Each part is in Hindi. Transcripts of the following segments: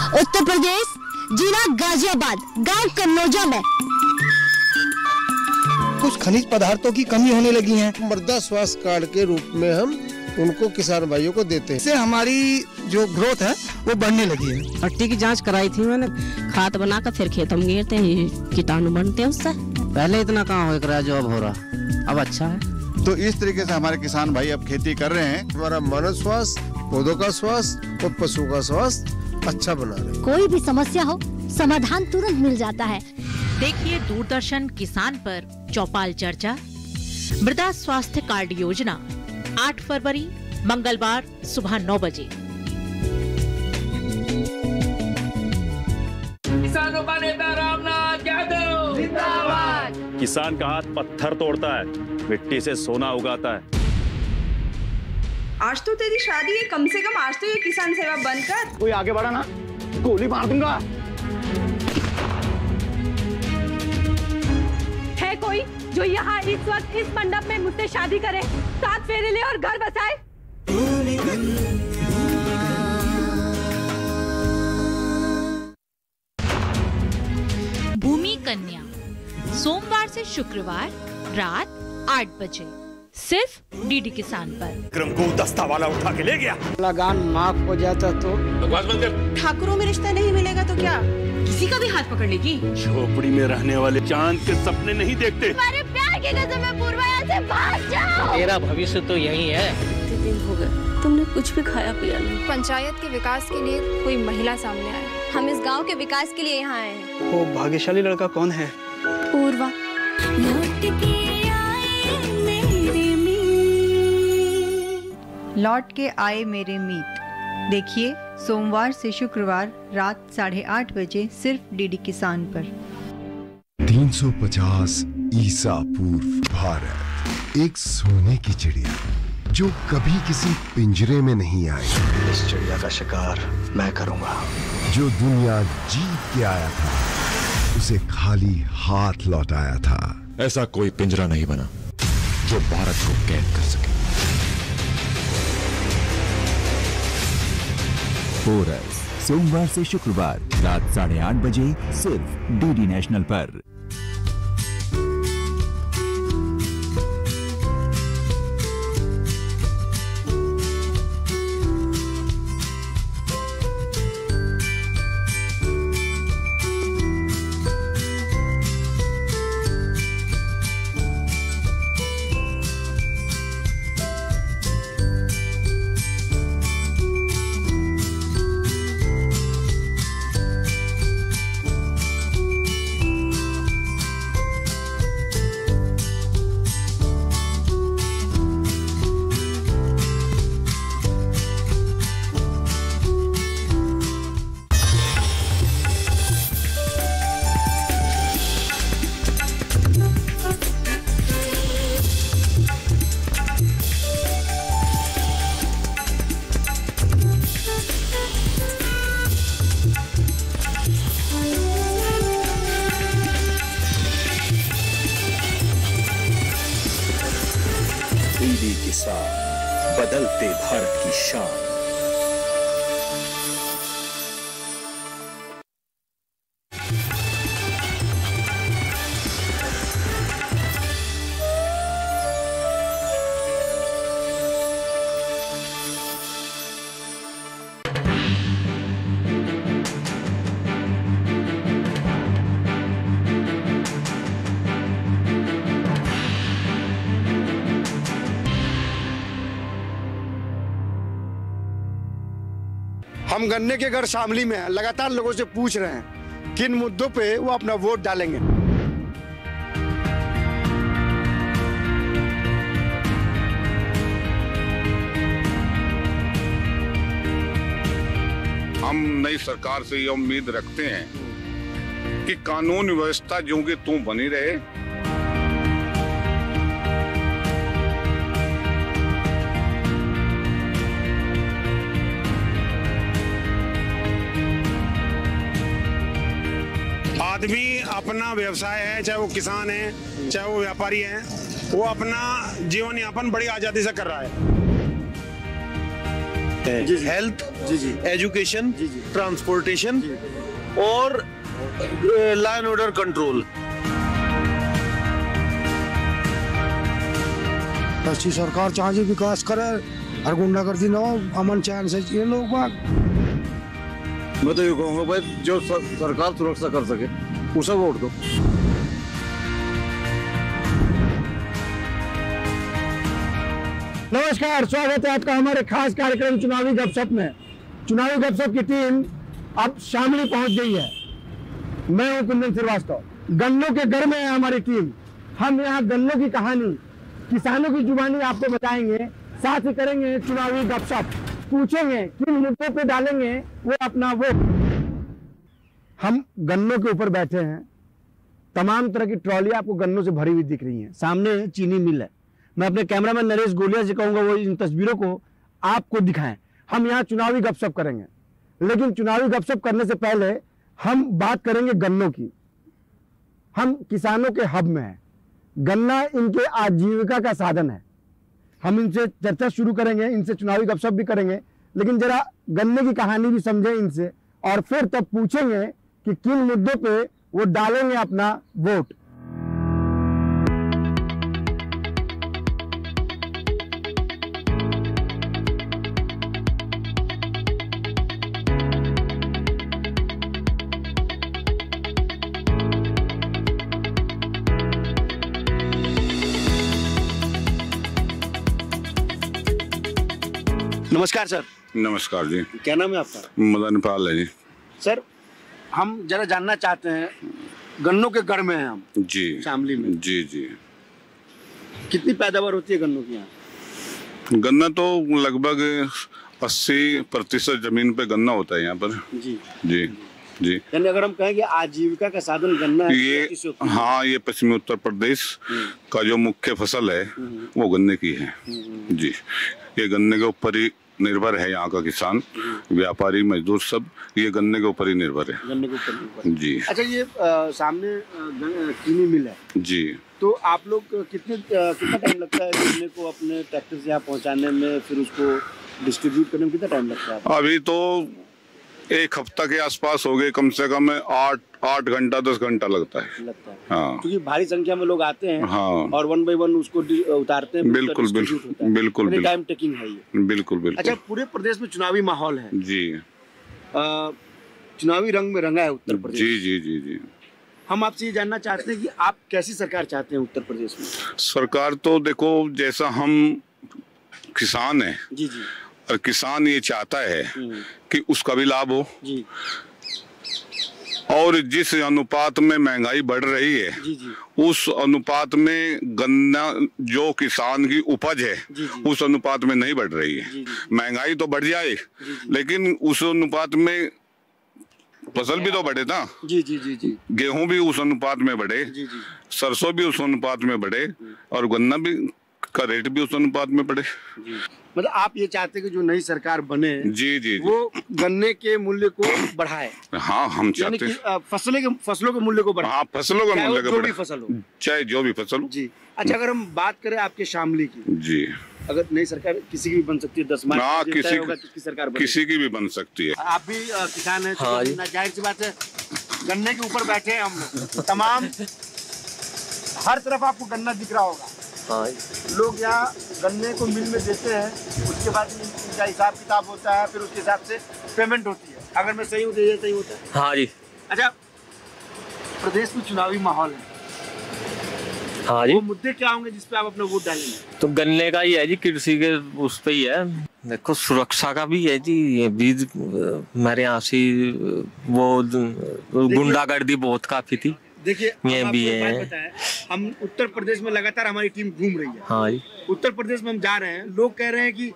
उत्तर प्रदेश, जिला गाजियाबाद, गांव कन्नौजा में कुछ खनिज पदार्थों की कमी होने लगी है। मृदा स्वास्थ्य कार्ड के रूप में हम उनको किसान भाइयों को देते हैं। इससे हमारी जो ग्रोथ है वो बढ़ने लगी है। मिट्टी की जांच कराई थी मैंने, खाद बनाकर फिर खेतों में गिरते हैं, कीटाणु बनते हैं उससे। पहले इतना कहाँ हो रहा जो अब हो रहा, अब अच्छा है। तो इस तरीके से हमारे किसान भाई अब खेती कर रहे हैं। हमारा मानव स्वास्थ्य, पौधों का स्वास्थ्य और पशु का स्वास्थ्य अच्छा बना रहे। कोई भी समस्या हो, समाधान तुरंत मिल जाता है। देखिए दूरदर्शन किसान पर चौपाल चर्चा, मृदा स्वास्थ्य कार्ड योजना, 8 फरवरी मंगलवार सुबह 9 बजे। किसानों का नेता रामनाथ यादव जिंदाबाद। किसान का हाथ पत्थर तोड़ता है, मिट्टी से सोना उगाता है। आज तो तेरी शादी है, कम से कम आज तो ये किसान सेवा बंद कर। कोई आगे बढ़ा ना, गोली मार दूंगा। है कोई जो यहाँ इस वक्त इस मंडप में मुझसे शादी करे, 7 फेरे ले और घर बसाए? भूमि कन्या सोमवार से शुक्रवार रात 8 बजे सिर्फ डीडी किसान पर। को दस्ता वाला उठा के ले गया। लगान माफ हो जाता तो ठाकुरों में रिश्ता नहीं मिलेगा तो क्या किसी का भी हाथ पकड़ लेगी? झोपड़ी में रहने वाले चांद के सपने नहीं देखते। तुम्हारे प्यार की कसम है पूर्वा, यहाँ से भाग जाओ। तेरा भविष्य तो यही है। कितने दिन हो गए तुमने कुछ भी खाया पिया नहीं। पंचायत के विकास के लिए कोई महिला सामने आए। हम इस गांव के विकास के लिए यहाँ आए हैं। वो भाग्यशाली लड़का कौन है? पूर्वा। लौट के आए मेरे मीत, देखिए सोमवार से शुक्रवार रात 8:30 बजे सिर्फ डीडी किसान पर। 350 ईसा पूर्व भारत, एक सोने की चिड़िया जो कभी किसी पिंजरे में नहीं आई। इस चिड़िया का शिकार मैं करूंगा। जो दुनिया जीत के आया था, उसे खाली हाथ लौटाया था। ऐसा कोई पिंजरा नहीं बना जो भारत को कैद कर सके। पोरस सोमवार से शुक्रवार रात 8:30 बजे सिर्फ डीडी नेशनल पर। डीडी किसान, बदलते भारत की शान। हम गन्ने के घर शामली में हैं, लगातार लोगों से पूछ रहे हैं किन मुद्दों पे वो अपना वोट डालेंगे। हम नई सरकार से ये उम्मीद रखते हैं कि कानून व्यवस्था ज्यों की त्यों बनी रहे। आदमी अपना व्यवसाय है, चाहे वो किसान है चाहे वो व्यापारी है, वो अपना जीवन यापन बड़ी आजादी से कर रहा है। हेल्थ, एजुकेशन, ट्रांसपोर्टेशन और लॉ एंड ऑर्डर कंट्रोल। अच्छी सरकार चाहे विकास करे और गुंडागर्दी ना हो, अमन चैन से ये लोग बाग। मैं तो ये कहूँगा भाई जो सरकार सुरक्षा कर सके उसे वोट दो। नमस्कार, स्वागत है आपका हमारे खास कार्यक्रम चुनावी गपशप में। चुनावी गपशप की टीम अब शामली पहुंच गई है। मैं हूं कुंदन श्रीवास्तव। गन्नों के घर में है हमारी टीम। हम यहाँ गन्नों की कहानी किसानों की जुबानी आपको बताएंगे, साथ ही करेंगे चुनावी गपशप, पूछेंगे किन मुद्दों पे डालेंगे वो अपना वोट। हम गन्नों के ऊपर बैठे हैं। तमाम तरह की ट्रॉलियां आपको गन्नों से भरी हुई दिख रही हैं। सामने चीनी मिल है। मैं अपने कैमरामैन नरेश गोलिया से कहूंगा वो इन तस्वीरों को आपको दिखाएं। हम यहाँ चुनावी गपशप करेंगे, लेकिन चुनावी गपशप करने से पहले हम बात करेंगे गन्नों की। हम किसानों के हब में हैं। गन्ना इनके आजीविका का साधन है। हम इनसे चर्चा शुरू करेंगे, इनसे चुनावी गपशप भी करेंगे, लेकिन जरा गन्ने की कहानी भी समझें इनसे, और फिर तब पूछेंगे कि किन मुद्दों पे वो डालेंगे अपना वोट। नमस्कार सर। नमस्कार जी। क्या नाम है आपका? मदन पाल है जी। सर, हम जरा जानना चाहते हैं, गन्नों के घर में हैं हम जी, शामली में। जी जी। कितनी पैदावार होती है गन्नों की यहाँ? गन्ना तो लगभग 80% जमीन पे गन्ना होता है यहाँ पर। जी जी जी। यानी अगर हम कहें कि आजीविका का साधन गन्ना है, ये हाँ, ये पश्चिमी उत्तर प्रदेश का जो मुख्य फसल है वो गन्ने की है जी। ये गन्ने के ऊपर ही निर्भर है यहाँ का किसान, व्यापारी, मजदूर, सब ये गन्ने के ऊपर ही निर्भर है। गन्ने के ऊपर निर्भर जी। अच्छा, ये सामने चीनी मिल है जी। तो आप लोग कितना टाइम लगता है गन्ने को अपने ट्रैक्टर से यहाँ पहुँचाने में, फिर उसको डिस्ट्रीब्यूट करने में कितना टाइम लगता है? अभी तो 1 हफ्ता के आसपास हो गए, कम से कम 8 घंटा 10 घंटा लगता है। हाँ, क्योंकि भारी संख्या में लोग आते हैं। हाँ, और 1 by 1 उसको उतारते हैं। बिल्कुल बिल्कुल टाइम टेकिंग है ये। बिल्कुल बिल्कुल। अच्छा, पूरे प्रदेश में चुनावी माहौल है जी। चुनावी रंग में रंगा है उत्तर प्रदेश। जी जी जी जी। हम आपसे ये जानना चाहते हैं कि आप कैसी सरकार चाहते हैं उत्तर प्रदेश में? सरकार तो देखो, जैसा हम किसान हैं जी जी, और किसान ये चाहता है कि उसका भी लाभ हो जी। और जिस अनुपात में महंगाई बढ़ रही है जी जी, उस अनुपात में गन्ना जो किसान की उपज है जी जी, उस अनुपात में नहीं बढ़ रही है। महंगाई तो बढ़ जाए, लेकिन उस अनुपात में फसल भी तो बढ़े ना। जी जी जी जी। गेहूं भी उस अनुपात में बढ़े, जी जी, सरसों भी उस अनुपात में बढ़े, और गन्ना भी का रेट भी उस अनुपात में बढ़े। मतलब आप ये चाहते हैं कि जो नई सरकार बने जी जी, वो गन्ने के मूल्य को बढ़ाए? हाँ, हम चाहते हैं फसलों के मूल्य को बढ़ाए। हाँ, फसलों का मूल्य जो भी फसल हो, चाहे जो भी फसल हो जी। अच्छा, अगर हम बात करें आपके शामली की जी, अगर नई सरकार किसी की भी बन सकती है, 10 मार्च हाँ, किसकी सरकार बने? किसी की भी बन सकती है। आप भी किसान हैं, हाँ, जाहिर सी बात है गन्ने के ऊपर बैठे हैं हम लोग। तमाम हर तरफ आपको गन्ना दिख रहा होगा। हाँ, लोग यहाँ गन्ने को मिल में देते हैं, उसके बाद इनका हिसाब किताब होता है, फिर उसके हिसाब से पेमेंट होती है। अगर मैं सही हूँ तो ये सही होता है? हाँ जी। अच्छा, प्रदेश में चुनावी माहौल है, हाँ जी, वो मुद्दे क्या होंगे जिस पे आप अपना वोट डालेंगे? तो गन्ने का ही है जी, कृषि के उस पे ही है। देखो, सुरक्षा का भी है जी। ये बीज मेरे यहाँ से वो गुंडागर्दी बहुत काफी थी। देखिए, ये भी है। हम उत्तर प्रदेश में लगातार हमारी टीम घूम रही है। हाँ जी। उत्तर प्रदेश में हम जा रहे हैं, लोग कह रहे हैं कि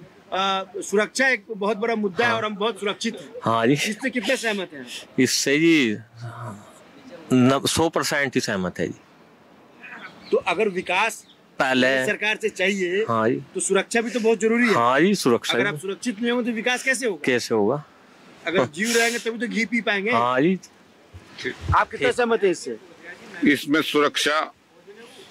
सुरक्षा एक बहुत बड़ा मुद्दा है और हम बहुत सुरक्षित हैं। हाँ जी। इससे कितने सहमत हैं? इससे जी 100% ही सहमत है जी। तो अगर विकास पहले सरकार से चाहिए, हाँ जी, तो सुरक्षा भी तो बहुत जरूरी है। हाँ जी, सुरक्षा। अगर आप सुरक्षित नहीं हो तो विकास कैसे होगा? कैसे होगा? अगर जीव रहेंगे तभी तो घी पी पाएंगे। हाँ जी। आप कितना सहमत है इससे? इसमें सुरक्षा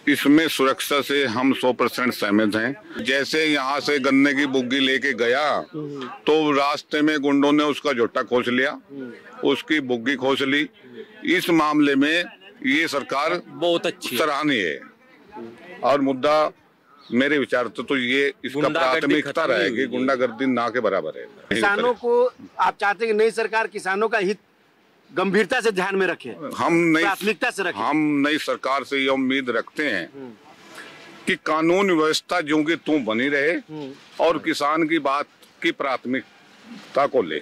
इसमें सुरक्षा से हम 100% सहमत हैं। जैसे यहाँ से गन्ने की बुग्गी लेके गया तो रास्ते में गुंडों ने उसका झोटा खोस लिया, उसकी बुग्गी खोस ली। इस मामले में ये सरकार बहुत अच्छी सराहनीय है और मुद्दा मेरे विचार तो ये इसका प्राथमिकता रहेगी, गुंडागर्दी ना के बराबर है। किसानों को आप चाहते हैं कि नई सरकार किसानों का हित गंभीरता से ध्यान में रखे, प्राथमिकता से रखे। हम नई सरकार से ये उम्मीद रखते हैं कि कानून व्यवस्था जो कि तू बनी रहे और किसान की बात की प्राथमिकता को ले।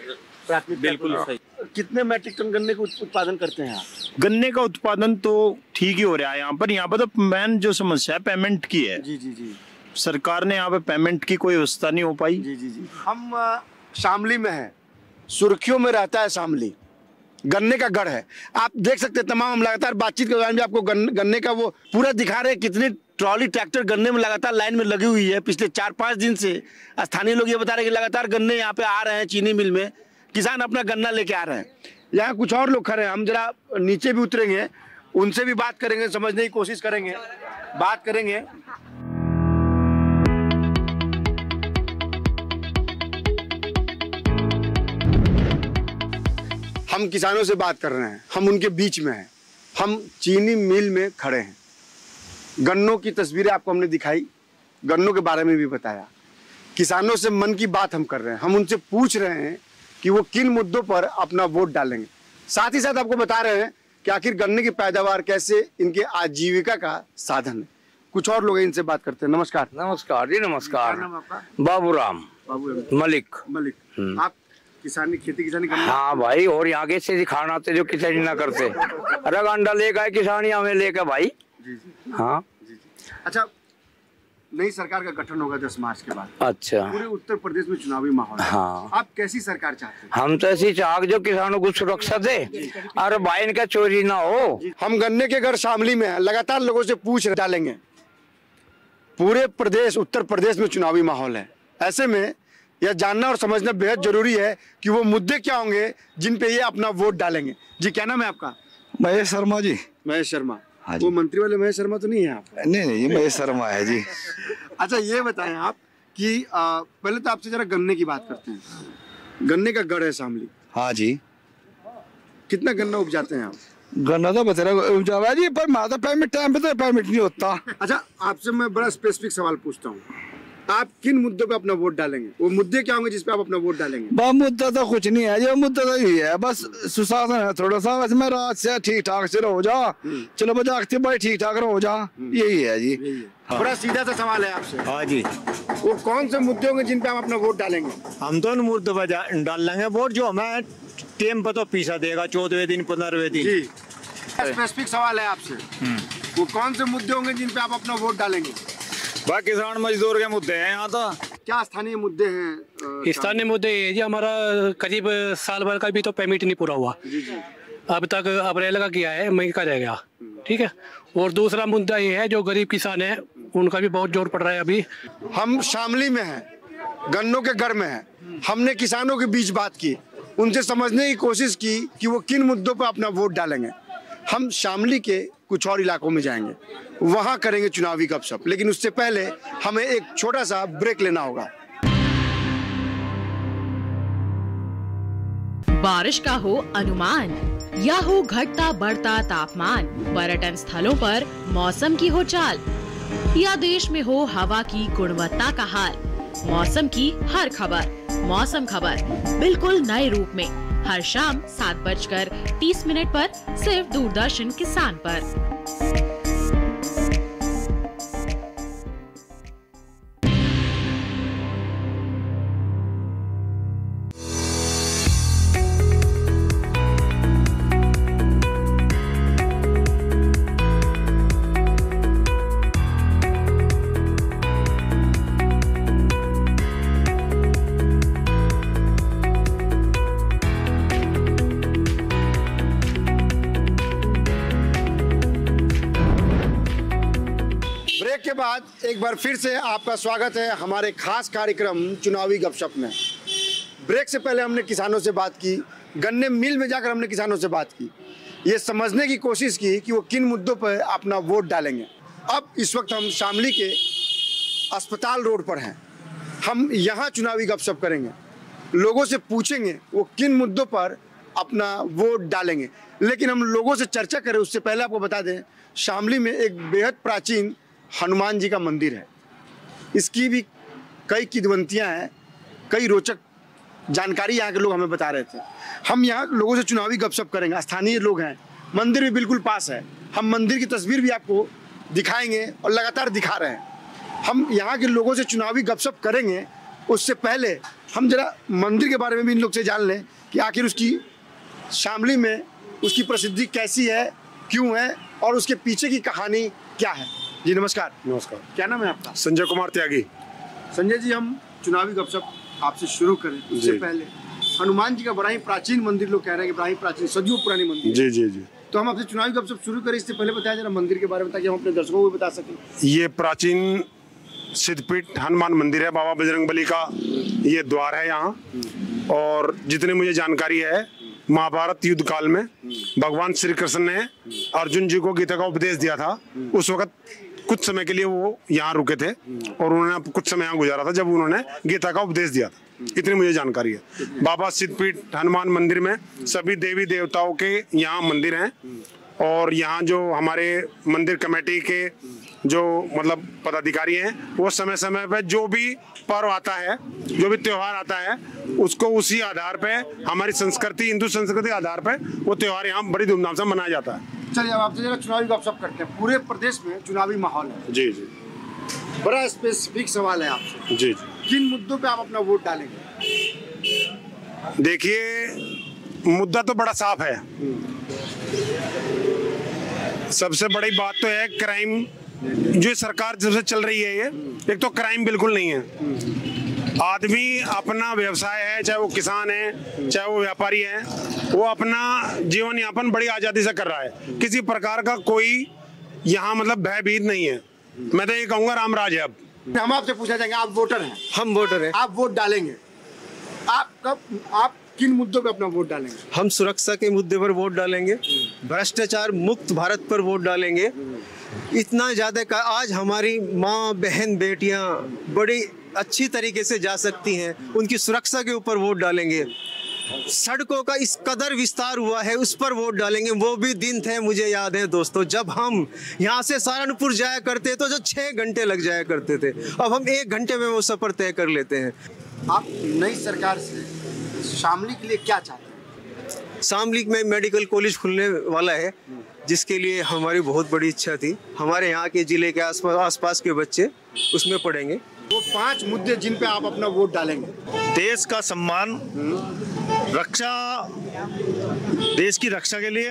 बिल्कुल सही। कितने मैट्रिक टन गन्ने का उत्पादन करते हैं आप? गन्ने का उत्पादन तो ठीक ही हो रहा है यहाँ पर तो मेन जो समस्या है पेमेंट की है। जी जी जी। सरकार ने यहाँ पे पेमेंट की कोई व्यवस्था नहीं हो पाई। जी जी जी। हम शामली में हैं, सुर्खियों में रहता है शामली, गन्ने का गढ़ है। आप देख सकते हैं तमाम हम लगातार बातचीत के दौरान भी आपको गन्ने का वो पूरा दिखा रहे हैं, कितनी ट्रॉली ट्रैक्टर गन्ने में लगातार लाइन में लगी हुई है। पिछले 4-5 दिन से स्थानीय लोग ये बता रहे हैं कि लगातार गन्ने यहाँ पे आ रहे हैं, चीनी मिल में किसान अपना गन्ना लेके आ रहे हैं। यहाँ कुछ और लोग खड़े हैं, हम जरा नीचे भी उतरेंगे, उनसे भी बात करेंगे, समझने की कोशिश करेंगे, बात करेंगे। हम किसानों से बात कर रहे हैं, हम उनके बीच में हैं, हम चीनी मिल में खड़े हैं। गन्नों की तस्वीरें आपको हमने दिखाई, गन्नों के बारे में भी बताया, किसानों से मन की बात हम कर रहे हैं, हम उनसे पूछ रहे हैं कि वो किन मुद्दों पर अपना वोट डालेंगे। साथ ही साथ आपको बता रहे हैं कि आखिर गन्ने की पैदावार कैसे इनके आजीविका का साधन है। कुछ और लोग इनसे बात करते हैं। नमस्कार। नमस्कार जी, नमस्कार। क्या नाम आपका? बाबूराम मलिक। आप किसानी खेती किसानी करना? हाँ भाई, और यहाँ के से खाना आते जो किसानी ना करते। अरे अंडा लेकर आए किसानी हमें लेकर भाई। जी जी। हाँ जी जी। अच्छा, नई सरकार का गठन होगा 10 मार्च के बाद। अच्छा। पूरे उत्तर प्रदेश में चुनावी माहौल है। हाँ। आप कैसी सरकार चाहते हैं? हम तो ऐसी चाह जो किसानों को सुरक्षा दे और भाई इनका चोरी ना हो। हम गन्ने के घर शामली में हैं, लगातार लोगों से पूछ डालेंगे। पूरे प्रदेश उत्तर प्रदेश में चुनावी माहौल है, ऐसे में यह जानना और समझना बेहद जरूरी है कि वो मुद्दे क्या होंगे जिन पे ये अपना वोट डालेंगे। जी, क्या नाम है आपका? महेश शर्मा जी। महेश शर्मा। हाँ वो मंत्री वाले महेश शर्मा तो नहीं है आप? नहीं, ये महेश शर्मा है जी। अच्छा, ये बताएं आप कि पहले तो आपसे जरा गन्ने की बात करते हैं। गन्ने का गढ़ है शामली। हाँ जी। कितना गन्ना उपजाते हैं आप? गन्ना तो बतेरा उपजावा जी, पर माता परमिट टाइम पे तो परमिट नहीं होता। अच्छा, आपसे मैं बड़ा स्पेसिफिक सवाल पूछता हूँ, आप किन मुद्दों पे अपना वोट डालेंगे? वो मुद्दे क्या होंगे जिस पे आप अपना वोट डालेंगे? मुद्दा तो कुछ नहीं है, जो मुद्दा तो यही है, बस सुशासन है थोड़ा सा। बस मैं रात से ठीक ठाक से रहो जा, चलो बजाते भाई ठीक ठाक रहो जा, यही है जी। हाँ। बड़ा सीधा सा सवाल है आपसे। हाँ जी। वो कौन से मुद्दे होंगे जिन पे आप अपना वोट डालेंगे? हम तो मुद्दों पर डाल लेंगे वोट जो हमें टेम पर तो पीछा देगा, 14वें दिन 15वें दिन। जी, स्पेसिफिक सवाल है आपसे, वो कौन से मुद्दे होंगे जिन पे आप अपना वोट डालेंगे? वह किसान मजदूर के मुद्दे हैं यहाँ तो। क्या स्थानीय मुद्दे हैं? स्थानीय मुद्दे ये जी, हमारा करीब साल भर का भी तो पेमेंट नहीं पूरा हुआ। जी जी। अब तक अप्रैल का किया है, मई का रह गया। ठीक है। और दूसरा मुद्दा ये है जो गरीब किसान है उनका भी बहुत जोर पड़ रहा है। अभी हम शामली में हैं, गन्नों के घर में हैं, हमने किसानों के बीच बात की, उनसे समझने की कोशिश की कि वो किन मुद्दों पर अपना वोट डालेंगे। हम शामली के कुछ और इलाकों में जाएंगे, वहां करेंगे चुनावी गपशप, लेकिन उससे पहले हमें एक छोटा सा ब्रेक लेना होगा। बारिश का हो अनुमान या हो घटता बढ़ता तापमान, पर्यटन स्थलों पर मौसम की हो चाल या देश में हो हवा की गुणवत्ता का हाल, मौसम की हर खबर मौसम खबर बिल्कुल नए रूप में हर शाम 7:30 पर सिर्फ दूरदर्शन किसान पर। के बाद एक बार फिर से आपका स्वागत है हमारे खास कार्यक्रम चुनावी गपशप में। ब्रेक से पहले हमने किसानों से बात की, गन्ने मिल में जाकर हमने किसानों से बात की, ये समझने की कोशिश की कि वो किन मुद्दों पर अपना वोट डालेंगे। अब इस वक्त हम शामली के अस्पताल रोड पर हैं। हम यहाँ चुनावी गपशप करेंगे, लोगों से पूछेंगे वो किन मुद्दों पर अपना वोट डालेंगे। लेकिन हम लोगों से चर्चा करें उससे पहले आपको बता दें, शामली में एक बेहद प्राचीन हनुमान जी का मंदिर है। इसकी भी कई किंवदंतियाँ हैं, कई रोचक जानकारी यहाँ के लोग हमें बता रहे थे। हम यहाँ लोगों से चुनावी गपशप करेंगे, स्थानीय लोग हैं, मंदिर भी बिल्कुल पास है। हम मंदिर की तस्वीर भी आपको दिखाएंगे और लगातार दिखा रहे हैं। हम यहाँ के लोगों से चुनावी गपशप करेंगे, उससे पहले हम जरा मंदिर के बारे में भी इन लोग से जान लें कि आखिर उसकी शामली में उसकी प्रसिद्धि कैसी है, क्यों है और उसके पीछे की कहानी क्या है। जी नमस्कार। नमस्कार। क्या नाम है आपका? संजय कुमार त्यागी। संजय जी, हम चुनावी गपशप आपसे शुरू करें उससे पहले हनुमान जी का बड़ा ही प्राचीन मंदिर, लोग कह रहे हैं कि बड़ा ही प्राचीन सदियों पुरानी मंदिर। जी जी जी। तो हम आपसे चुनावी गपशप शुरू करें, इससे पहले बताया जरा मंदिर के बारे में ताकि हम अपने दर्शकों को भी बता सकें। ये प्राचीन सिद्धपीठ हनुमान मंदिर है, बाबा बजरंगबली का ये द्वार है यहाँ। और जितनी मुझे जानकारी है, महाभारत युद्ध काल में भगवान श्री कृष्ण ने अर्जुन जी को गीता का उपदेश दिया था। उस वक्त कुछ समय के लिए वो यहाँ रुके थे और उन्होंने कुछ समय यहाँ गुजारा था जब उन्होंने गीता का उपदेश दिया था। इतनी मुझे जानकारी है। बाबा सिद्धपीठ हनुमान मंदिर में सभी देवी देवताओं के यहाँ मंदिर हैं और यहाँ जो हमारे मंदिर कमेटी के जो मतलब पदाधिकारी हैं, वो समय समय पे जो भी पर्व आता है, जो भी त्योहार आता है, उसको उसी आधार पे हमारी संस्कृति, हिंदू संस्कृति आधार पे वो त्योहार यहाँ बड़ी धूमधाम से मनाया जाता है। चलिए अब आपसे जरा चुनावी गपशप करते हैं। पूरे प्रदेश में चुनावी माहौल है। जी जी। बड़ा स्पेसिफिक सवाल है आपसे। जी जी। किन मुद्दों पे आप अपना वोट डालेंगे? देखिए, मुद्दा तो बड़ा साफ है। सबसे बड़ी बात तो है क्राइम, जो सरकार जब से चल रही है, ये एक तो क्राइम बिल्कुल नहीं है। आदमी अपना व्यवसाय है, चाहे वो किसान है, चाहे वो व्यापारी है, वो अपना जीवन यापन बड़ी आजादी से कर रहा है। किसी प्रकार का कोई यहाँ मतलब भयभीत नहीं है। मैं तो ये कहूँगा राम राज है। अब हम आपसे पूछना चाहेंगे, आप वोटर हैं? हम वोटर हैं। आप वोट डालेंगे, आप किन मुद्दों पे अपना वोट डालेंगे? हम सुरक्षा के मुद्दे पर वोट डालेंगे, भ्रष्टाचार मुक्त भारत पर वोट डालेंगे। इतना ज़्यादा का आज हमारी माँ बहन बेटियाँ बड़ी अच्छी तरीके से जा सकती हैं, उनकी सुरक्षा के ऊपर वोट डालेंगे। सड़कों का इस कदर विस्तार हुआ है, उस पर वोट डालेंगे। वो भी दिन थे, मुझे याद है दोस्तों, जब हम यहाँ से सहारनपुर जाया करते तो जो 6 घंटे लग जाया करते थे, अब हम 1 घंटे में वो सफर तय कर लेते हैं। आप नई सरकार से शामली के लिए क्या चाहते हैं? शामली में मेडिकल कॉलेज खुलने वाला है, जिसके लिए हमारी बहुत बड़ी इच्छा थी। हमारे यहाँ के जिले के आसपास के बच्चे उसमें पढ़ेंगे। वो 5 मुद्दे जिन पे आप अपना वोट डालेंगे। देश का सम्मान, रक्षा, देश की रक्षा के लिए,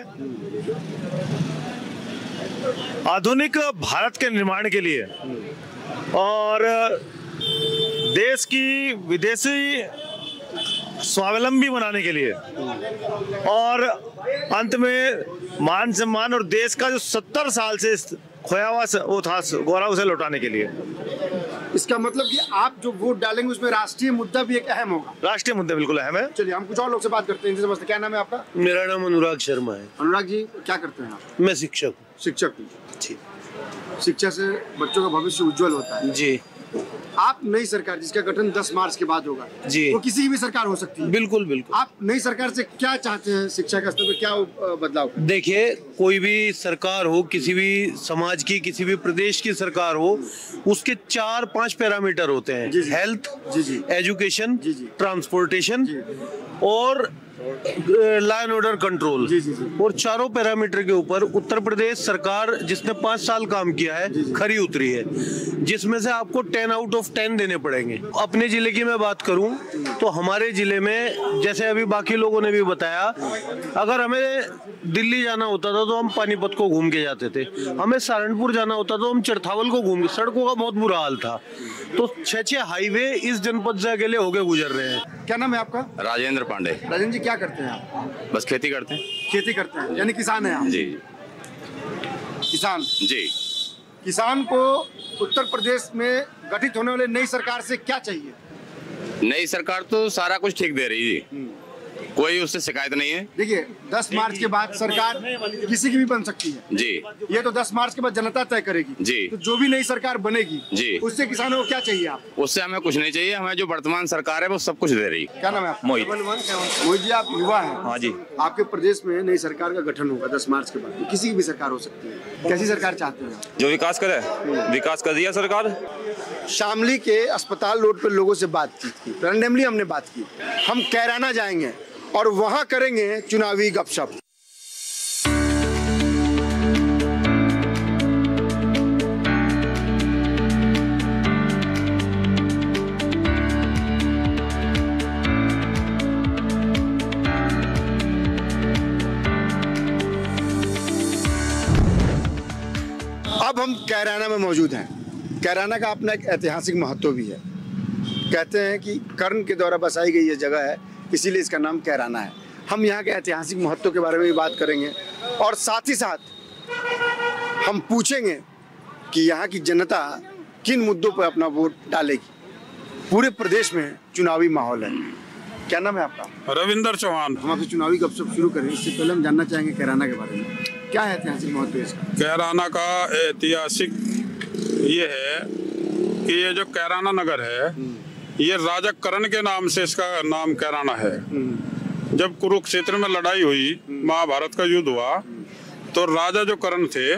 आधुनिक भारत के निर्माण के लिए और देश की विदेशी स्वावलंबी बनाने के लिए और अंत में मान सम्मान और देश का जो 70 साल से खोया हुआ वो था गौरव उसे लौटाने के लिए। इसका मतलब कि आप जो वोट डालेंगे उसमें राष्ट्रीय मुद्दा भी एक अहम होगा। राष्ट्रीय मुद्दा बिल्कुल अहम है। चलिए हम कुछ और लोग से बात करते हैं, इनसे समझते। क्या नाम है आपका? मेरा नाम अनुराग शर्मा है। अनुराग जी, क्या करते हैं आप? मैं शिक्षक। शिक्षक जी। शिक्षा से बच्चों का भविष्य उज्जवल होता है। जी। आप नई सरकार जिसका गठन 10 मार्च के बाद होगा जी, वो किसी की भी सरकार हो सकती है। बिल्कुल बिल्कुल। आप नई सरकार से क्या चाहते हैं? शिक्षा के स्तर पर क्या बदलाव? देखिए, कोई भी सरकार हो, किसी भी समाज की, किसी भी प्रदेश की सरकार हो, उसके 4-5 पैरामीटर होते हैं। हेल्थ, एजुकेशन, ट्रांसपोर्टेशन और लॉ एंड ऑर्डर कंट्रोल। और चारों पैरामीटर के ऊपर उत्तर प्रदेश सरकार जिसने 5 साल काम किया है खरी उतरी है, जिसमें से आपको 10 आउट ऑफ 10 देने पड़ेंगे। अपने जिले की मैं बात करूं तो हमारे जिले में, जैसे अभी बाकी लोगों ने भी बताया, अगर हमें दिल्ली जाना होता था तो हम पानीपत को घूम के जाते थे, हमें सहारनपुर जाना होता तो हम चरथावल को घूम के, सड़कों का बहुत बुरा हाल था। तो 6 हाईवे इस जनपद से अकेले होके गुजर रहे हैं। क्या नाम है आपका? राजेंद्र पांडे। राजेंद्र जी, क्या करते हैं आप? बस खेती करते हैं। खेती करते हैं, यानी किसान हैं आप? जी। किसान जी। किसान को उत्तर प्रदेश में गठित होने वाले नई सरकार से क्या चाहिए? नई सरकार तो सारा कुछ ठीक दे रही जी। कोई उससे शिकायत नहीं है। देखिए 10 मार्च के बाद सरकार किसी की भी बन सकती है जी। ये तो 10 मार्च के बाद जनता तय करेगी जी। तो जो भी नई सरकार बनेगी जी, उससे किसानों को क्या चाहिए आप? उससे हमें कुछ नहीं चाहिए, हमें जो वर्तमान सरकार है वो सब कुछ दे रही है। क्या नाम है आपका? मोहित। मोहित जी, आप युवा हैं। हाँ जी। आपके प्रदेश में नई सरकार का गठन होगा 10 मार्च के बाद, किसी की भी सरकार हो सकती है, कैसी सरकार चाहते हैं? जो विकास करे, विकास कर दिया सरकार। शामली के अस्पताल रोड पर लोगों से बातचीत की, रैंडमली हमने बात की। हम कैराना जाएंगे और वहां करेंगे चुनावी गपशप। अब हम कैराना में मौजूद हैं। कैराना का अपना एक ऐतिहासिक महत्व भी है। कहते हैं कि कर्ण के द्वारा बसाई गई ये जगह है, इसीलिए इसका नाम कैराना है। हम यहाँ के ऐतिहासिक महत्व के बारे में भी बात करेंगे और साथ ही साथ हम पूछेंगे कि यहाँ की जनता किन मुद्दों पर अपना वोट डालेगी। पूरे प्रदेश में चुनावी माहौल है। क्या नाम है आपका? रविंदर चौहान। हम आपसे चुनावी गपशप शुरू करें, इससे पहले हम जानना चाहेंगे कैराना के बारे में। क्या है ऐतिहासिक महत्व इसका? कैराना का ऐतिहासिक ये है कि ये जो कैराना नगर है, ये राजा कर्ण के नाम से इसका नाम कैराना है। जब कुरुक्षेत्र में लड़ाई हुई, महाभारत का युद्ध हुआ, तो राजा जो कर्ण थे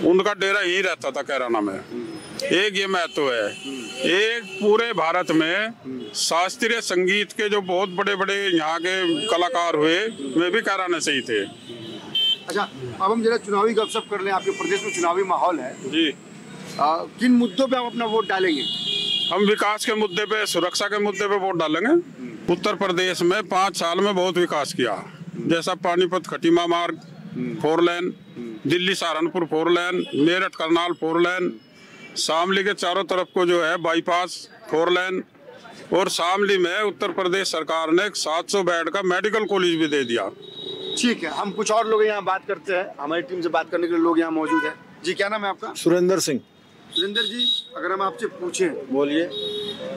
उनका डेरा यही रहता था कैराना में। एक ये महत्व है। एक पूरे भारत में शास्त्रीय संगीत के जो बहुत बड़े बड़े यहाँ के कलाकार हुए, वे भी कैराने से ही थे। अच्छा, अब हम जरा चुनावी गपशप कर लें। आपके प्रदेश में चुनावी माहौल है जी। किन मुद्दों पे आप अपना वोट डालेंगे? हम विकास के मुद्दे पे, सुरक्षा के मुद्दे पे वोट डालेंगे। उत्तर प्रदेश में 5 साल में बहुत विकास किया, जैसा पानीपत खटीमा मार्ग 4 लेन, दिल्ली सहारनपुर 4 लेन, मेरठ करनाल 4 लेन, शामली के चारों तरफ को जो है बाईपास 4 लेन, और शामली में उत्तर प्रदेश सरकार ने 700 बेड का मेडिकल कॉलेज भी दे दिया। ठीक है, हम कुछ और लोग यहाँ बात करते हैं। हमारी टीम से बात करने के लिए लोग यहाँ मौजूद हैं। जी, क्या नाम है आपका? सुरेंद्र सिंह। सुरेंद्र जी, अगर हम आपसे पूछें, बोलिए।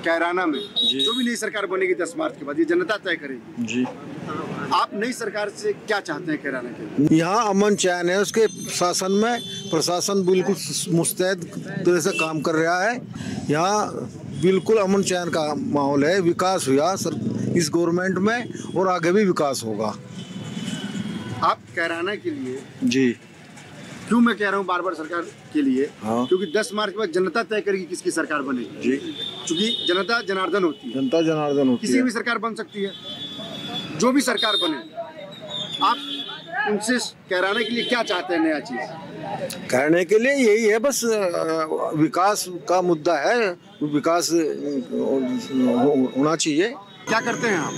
कैराना में जो भी नई सरकार बनेगी 10 मार्च के बाद, ये जनता तय करेगी जी, आप नई सरकार से क्या चाहते हैं कैराना के? यहाँ अमन चैन है, उसके शासन में प्रशासन बिल्कुल मुस्तैद तरह से काम कर रहा है। यहाँ बिल्कुल अमन चैन का माहौल है। विकास हुआ इस गवर्नमेंट में और आगे भी विकास होगा। आप कैराना के लिए जी, क्यों मैं कह रहा हूँ बार बार सरकार के लिए? हाँ। क्योंकि 10 मार्च के बाद जनता तय करेगी किसकी सरकार बनेगी जी। क्योंकि जनता जनार्दन होती है। जनता जनार्दन होती है। किसी भी सरकार बन सकती है। जो भी सरकार बने, आप उनसे कैराना के लिए क्या चाहते हैं? नया चीज करने के लिए यही है, बस विकास का मुद्दा है, विकास होना चाहिए। क्या करते हैं आप?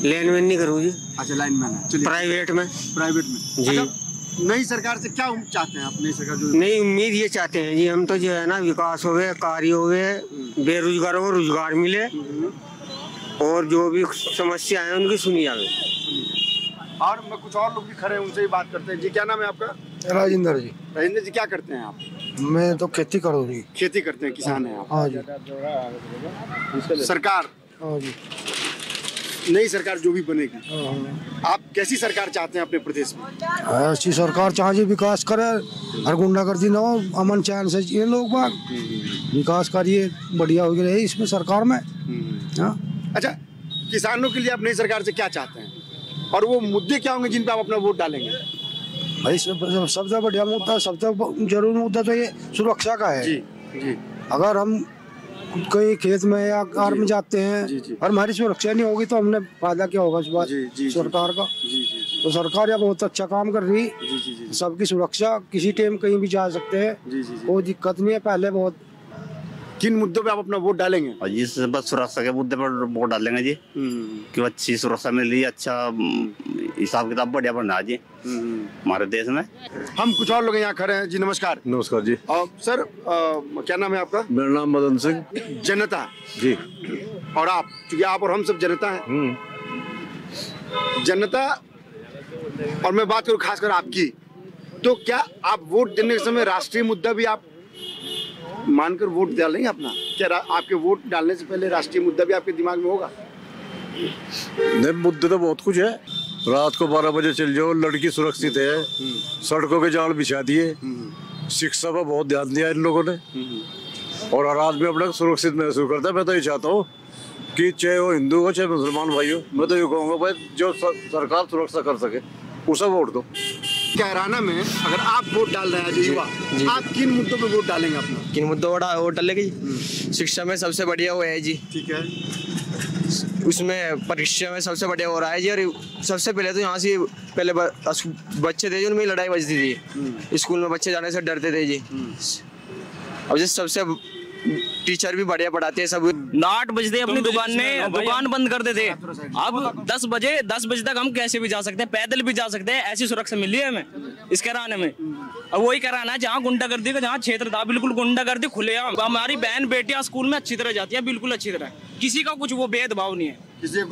लाइनमैन नहीं करूँ जी। अच्छा, लाइनमैन है। प्राइवेट में जी। अच्छा, नई सरकार से क्या चाहते हैं आप? नई सरकार जो नई उम्मीद ये चाहते हैं जी, हम तो जो है ना, विकास हो गए, कार्य हो गए, बेरोजगारों को रोजगार मिले और जो भी समस्या है उनकी सुनी जाए। और मैं कुछ और लोग भी खड़े हैं, उनसे भी बात करते हैं। जी, क्या नाम है आपका? राजेंद्र जी। राजेंद्र जी, क्या करते हैं आप? मैं तो खेती करूँ जी। खेती करते हैं, किसान हैं आप? हाँ जी। सरकार, हाँ जी, नई सरकार जो भी बनेगी, आप कैसी सरकार चाहते हैं अपने प्रदेश में? ऐसी सरकार चाहिए विकास करे, हर गुंडागर्दी ना हो, अमन चैन से ये लोग बाग विकास करिए, बढ़िया हो गया इसमें सरकार में। अच्छा, किसानों के लिए आप नई सरकार से क्या चाहते हैं और वो मुद्दे क्या होंगे जिन पे आप अपना वोट डालेंगे? भाई सबसे बढ़िया मुद्दा, सबसे जरूरी मुद्दा तो ये सुरक्षा का है। जी। अगर हम कहीं खेत में या कार में जाते हैं और हमारी सुरक्षा नहीं होगी तो हमने फायदा क्या होगा इस बात सरकार का? तो सरकार यहाँ बहुत अच्छा काम कर रही है। सबकी सुरक्षा, किसी टाइम कहीं भी जा सकते हैं, कोई दिक्कत नहीं है। पहले बहुत किन मुद्दों पे आप अपना वोट डालेंगे? जी, बस सुरक्षा के मुद्दे पर वोट डालेंगे जी, कि अच्छी सुरक्षा मिल रही है, अच्छा हिसाब किताब बढ़िया बनना जी हमारे देश में। हम कुछ और लोग यहाँ खड़े हैं। जी, नमस्कार। नमस्कार जी। सर, क्या नाम है आपका? मेरा नाम मदन सिंह। जनता जी। और आप, क्योंकि आप और हम सब जनता हैं। जनता, और मैं बात करूँ खासकर आपकी, तो क्या आप वोट देने के समय राष्ट्रीय मुद्दा भी आप मानकर वोट डालेंगे अपना? क्या आपके वोट डालने से पहले राष्ट्रीय मुद्दा भी आपके दिमाग में होगा? नहीं, मुद्दे तो बहुत कुछ है। रात को 12 बजे चल जाओ, लड़की सुरक्षित है, सड़कों के जाल बिछा दिए, शिक्षा पर बहुत ध्यान दिया इन लोगों ने, और हर आदमी अपना सुरक्षित महसूस करता है। मैं तो ये चाहता हूँ कि चाहे वो हिंदू हो चाहे मुसलमान भाई हो, मैं तो ये कहूँगा भाई जो सरकार सुरक्षा कर सके उसे वोट दो। कैराना में अगर आप वोट डाल रहे हैं युवा, आप किन मुद्दों पे वोट डालेंगे अपना? किन मुद्दों पर वोट डालेंगे जी? शिक्षा में सबसे बढ़िया वो है जी। ठीक है। उसमें परीक्षा में सबसे बढ़िया हो रहा है जी। और सबसे पहले तो यहाँ से पहले बच्चे थे जो उनमें लड़ाई बजती थी, स्कूल में बच्चे जाने से डरते थे जी। अब जैसे सबसे टीचर भी बढ़िया पढ़ाते हैं सब। 8 बजे अपनी दुकान बंद करते थे। अब 10 बजे तक हम कैसे भी जा सकते हैं, पैदल भी जा सकते हैं, ऐसी सुरक्षा मिल रही है हमें इस कराने में। अब वही कराना है जहाँ गुंडागर्दी का जहाँ क्षेत्र था, बिल्कुल गुंडागर्दी खुलेआम। हमारी बहन बेटियां स्कूल में अच्छी तरह जाती है, बिल्कुल अच्छी तरह, किसी का कुछ वो भेदभाव नहीं है,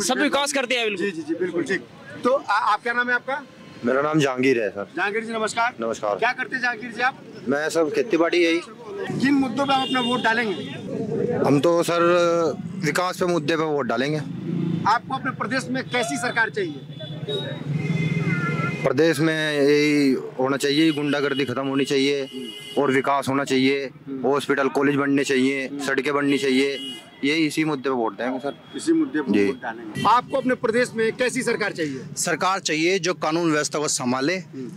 सब विकास करते हैं बिल्कुल। जी बिल्कुल ठीक। तो आप क्या नाम है आपका? मेरा नाम जहांगीर है सर। जहांगीर जी नमस्कार। नमस्कार। क्या करते हैं जहांगीर जी आप? मैं सब खेती बाड़ी यही। किन मुद्दों पे आप अपना वोट डालेंगे? हम तो सर विकास पे मुद्दे पे वोट डालेंगे। आपको अपने प्रदेश में कैसी सरकार चाहिए? प्रदेश में यही होना चाहिए, गुंडागर्दी खत्म होनी चाहिए और विकास होना चाहिए, हॉस्पिटल कॉलेज बनने चाहिए, सड़कें बननी चाहिए। यही इसी मुद्दे पे वोट देंगे सर। इसी मुद्दे पे वोट डालेंगे। आपको अपने प्रदेश में कैसी सरकार चाहिए? सरकार चाहिए जो कानून व्यवस्था को संभाले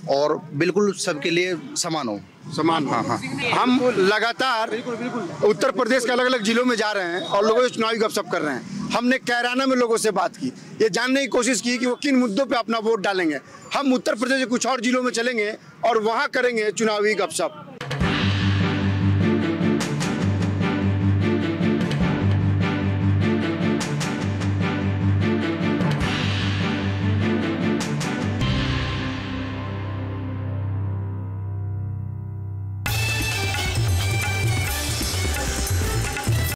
और बिल्कुल सबके लिए समान हो। समान हो। हाँ। हम लगातार उत्तर प्रदेश के अलग अलग जिलों में जा रहे हैं और लोगों से चुनावी गपशप कर रहे हैं। हमने कैराना में लोगों से बात की, ये जानने की कोशिश की कि वो किन मुद्दों पे अपना वोट डालेंगे। हम उत्तर प्रदेश के कुछ और जिलों में चलेंगे और वहाँ करेंगे चुनावी गपशप।